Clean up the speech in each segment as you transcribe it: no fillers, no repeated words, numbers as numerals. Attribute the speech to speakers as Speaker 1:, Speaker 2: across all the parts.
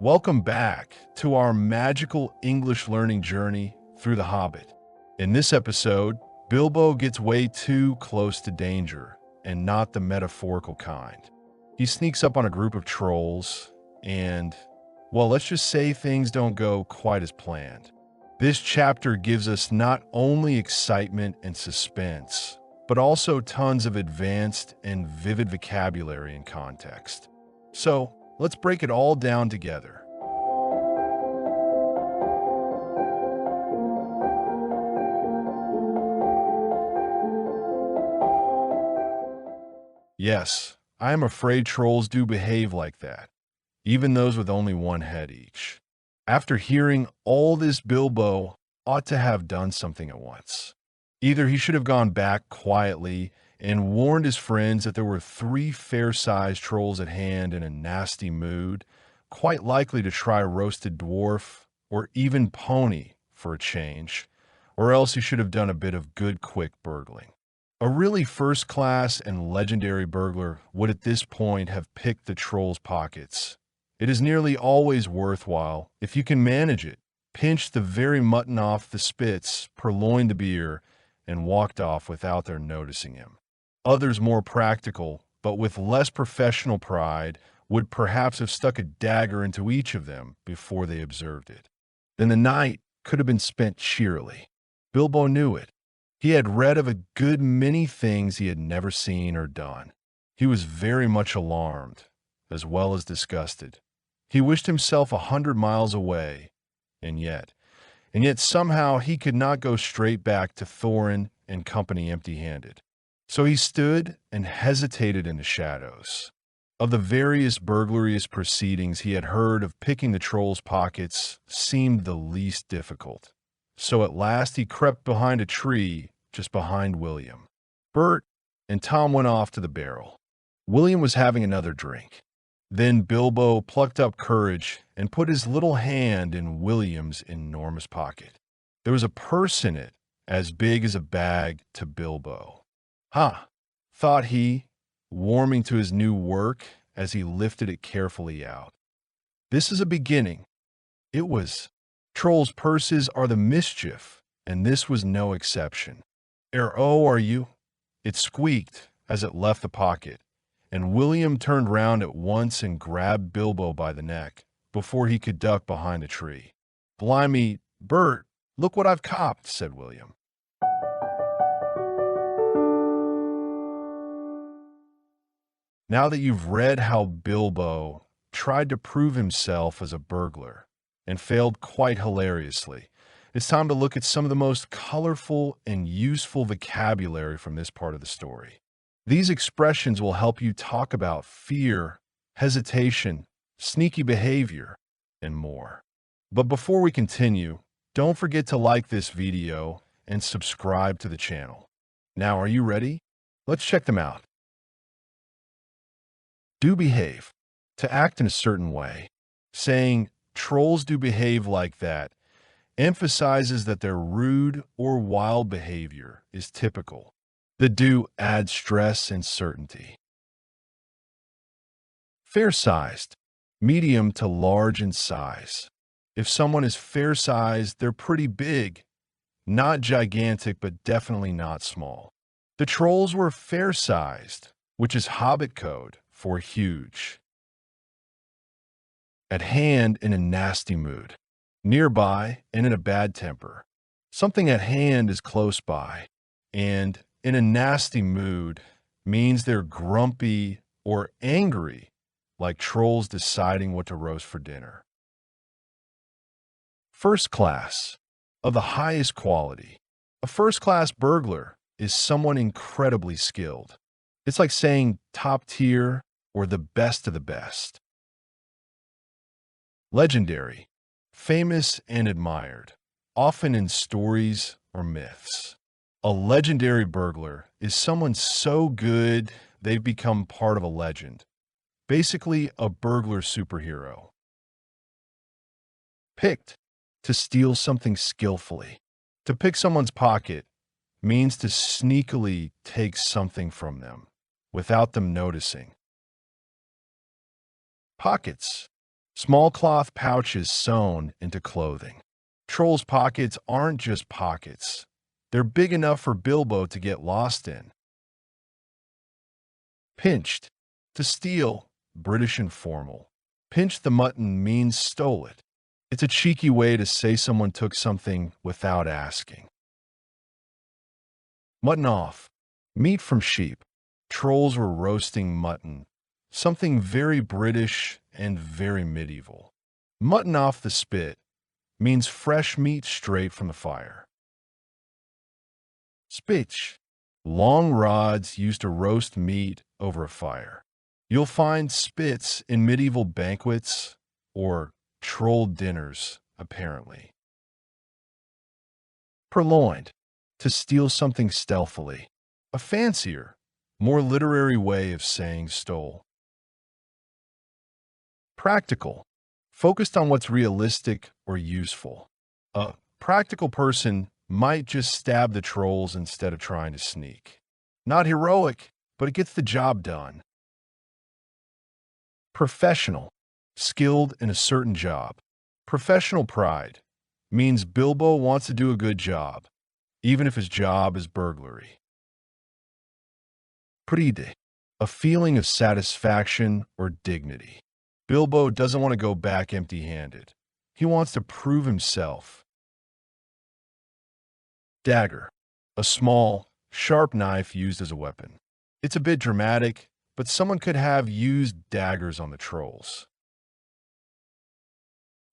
Speaker 1: Welcome back to our magical English learning journey through the Hobbit. In this episode, Bilbo gets way too close to danger, and not the metaphorical kind. He sneaks up on a group of trolls, and, well, let's just say things don't go quite as planned. This chapter gives us not only excitement and suspense, but also tons of advanced and vivid vocabulary and context. So, let's break it all down together. Yes, I am afraid trolls do behave like that, even those with only one head each. After hearing all this, Bilbo ought to have done something at once. Either he should have gone back quietly and warned his friends that there were three fair-sized trolls at hand in a nasty mood, quite likely to try roasted dwarf or even pony for a change, or else he should have done a bit of good quick burgling. A really first-class and legendary burglar would at this point have picked the troll's pockets. It is nearly always worthwhile, if you can manage it, pinched the very mutton off the spits, purloined the beer, and walked off without their noticing him. Others more practical, but with less professional pride, would perhaps have stuck a dagger into each of them before they observed it. Then the night could have been spent cheerily. Bilbo knew it. He had read of a good many things he had never seen or done. He was very much alarmed, as well as disgusted. He wished himself 100 miles away, and yet somehow he could not go straight back to Thorin and company empty-handed. So he stood and hesitated in the shadows. Of the various burglarious proceedings he had heard of, picking the troll's pockets seemed the least difficult. So at last he crept behind a tree just behind William. Bert and Tom went off to the barrel. William was having another drink. Then Bilbo plucked up courage and put his little hand in William's enormous pocket. There was a purse in it as big as a bag to Bilbo. "Ha!" thought he, warming to his new work as he lifted it carefully out. "This is a beginning." It was. Trolls' purses are the mischief, and this was no exception. "Oh, are you?" It squeaked as it left the pocket, and William turned round at once and grabbed Bilbo by the neck before he could duck behind a tree. "Blimey, Bert, look what I've copped," said William. Now that you've read how Bilbo tried to prove himself as a burglar and failed quite hilariously, it's time to look at some of the most colorful and useful vocabulary from this part of the story. These expressions will help you talk about fear, hesitation, sneaky behavior, and more. But before we continue, don't forget to like this video and subscribe to the channel. Now, are you ready? Let's check them out. Do behave. To act in a certain way. Saying, "Trolls do behave like that," emphasizes that their rude or wild behavior is typical. The do adds stress and certainty. Fair-sized. Medium to large in size. If someone is fair-sized, they're pretty big. Not gigantic, but definitely not small. The trolls were fair-sized, which is Hobbit code for huge. At hand, in a nasty mood. Nearby and in a bad temper. Something at hand is close by, and in a nasty mood means they're grumpy or angry, like trolls deciding what to roast for dinner. First class. Of the highest quality. A first-class burglar is someone incredibly skilled. It's like saying top tier or the best of the best. Legendary. Famous and admired, often in stories or myths. A legendary burglar is someone so good they've become part of a legend. Basically, a burglar superhero. Picked. To steal something skillfully. To pick someone's pocket means to sneakily take something from them without them noticing. Pockets. Small cloth pouches sewn into clothing. Trolls' pockets aren't just pockets. They're big enough for Bilbo to get lost in. Pinched. To steal, British and formal. Pinch the mutton means stole it. It's a cheeky way to say someone took something without asking. Mutton off. Meat from sheep. Trolls were roasting mutton, something very British and very medieval. Mutton off the spit means fresh meat straight from the fire. Spitch. Long rods used to roast meat over a fire. You'll find spits in medieval banquets or troll dinners, apparently. Purloined. To steal something stealthily. A fancier, more literary way of saying stole. Practical. Focused on what's realistic or useful. A practical person might just stab the trolls instead of trying to sneak. Not heroic, but it gets the job done. Professional. Skilled in a certain job. Professional pride means Bilbo wants to do a good job, even if his job is burglary. Pride. A feeling of satisfaction or dignity. Bilbo doesn't want to go back empty-handed. He wants to prove himself. Dagger. A small, sharp knife used as a weapon. It's a bit dramatic, but someone could have used daggers on the trolls.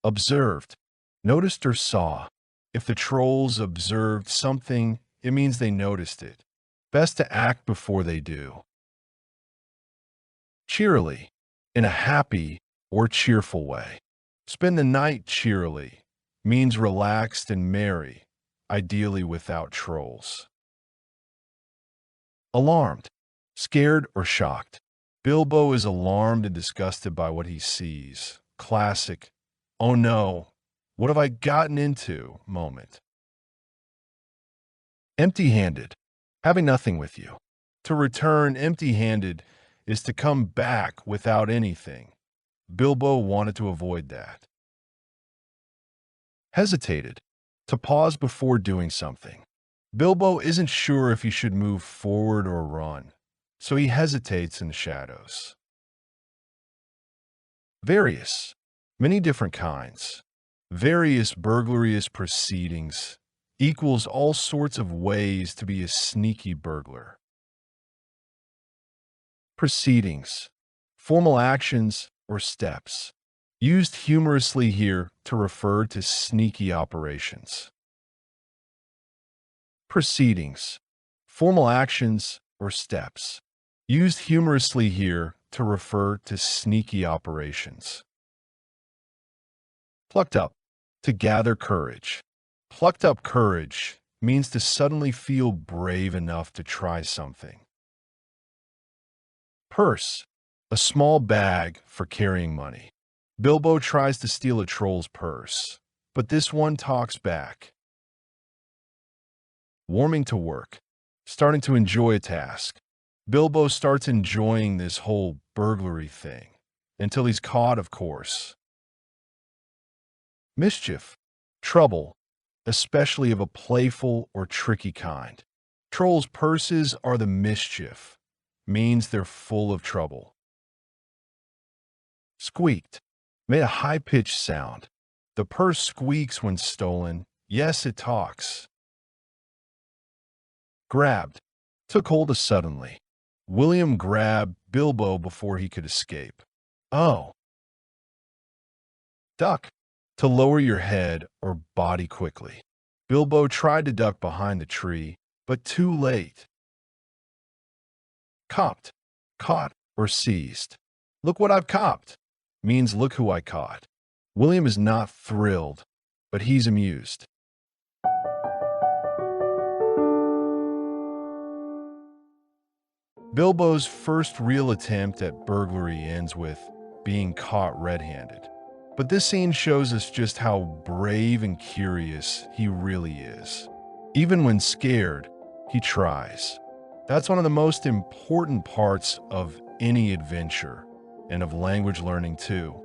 Speaker 1: Observed. Noticed or saw. If the trolls observed something, it means they noticed it. Best to act before they do. Cheerily. In a happy or cheerful way. Spend the night cheerily means relaxed and merry, ideally without trolls. Alarmed. Scared or shocked. Bilbo is alarmed and disgusted by what he sees. Classic, oh no, what have I gotten into moment. Empty-handed. Having nothing with you. To return empty-handed is to come back without anything. Bilbo wanted to avoid that. Hesitated. To pause before doing something. Bilbo isn't sure if he should move forward or run, so he hesitates in the shadows. Various. Many different kinds. Various burglarious proceedings equals all sorts of ways to be a sneaky burglar. Proceedings. Formal actions or steps. Used humorously here to refer to sneaky operations. Proceedings. Formal actions or steps. Used humorously here to refer to sneaky operations. Plucked up. To gather courage. Plucked up courage means to suddenly feel brave enough to try something. Purse. A small bag for carrying money. Bilbo tries to steal a troll's purse, but this one talks back. Warming to work. Starting to enjoy a task. Bilbo starts enjoying this whole burglary thing, until he's caught, of course. Mischief. Trouble, especially of a playful or tricky kind. Trolls' purses are the mischief, means they're full of trouble. Squeaked. Made a high-pitched sound. The purse squeaks when stolen. Yes, it talks. Grabbed. Took hold of suddenly. William grabbed Bilbo before he could escape. Oh. Duck. To lower your head or body quickly. Bilbo tried to duck behind the tree, but too late. Copped. Caught or seized. Look what I've copped. Means look who I caught. William is not thrilled, but he's amused. Bilbo's first real attempt at burglary ends with being caught red-handed. But this scene shows us just how brave and curious he really is. Even when scared, he tries. That's one of the most important parts of any adventure, and of language learning too.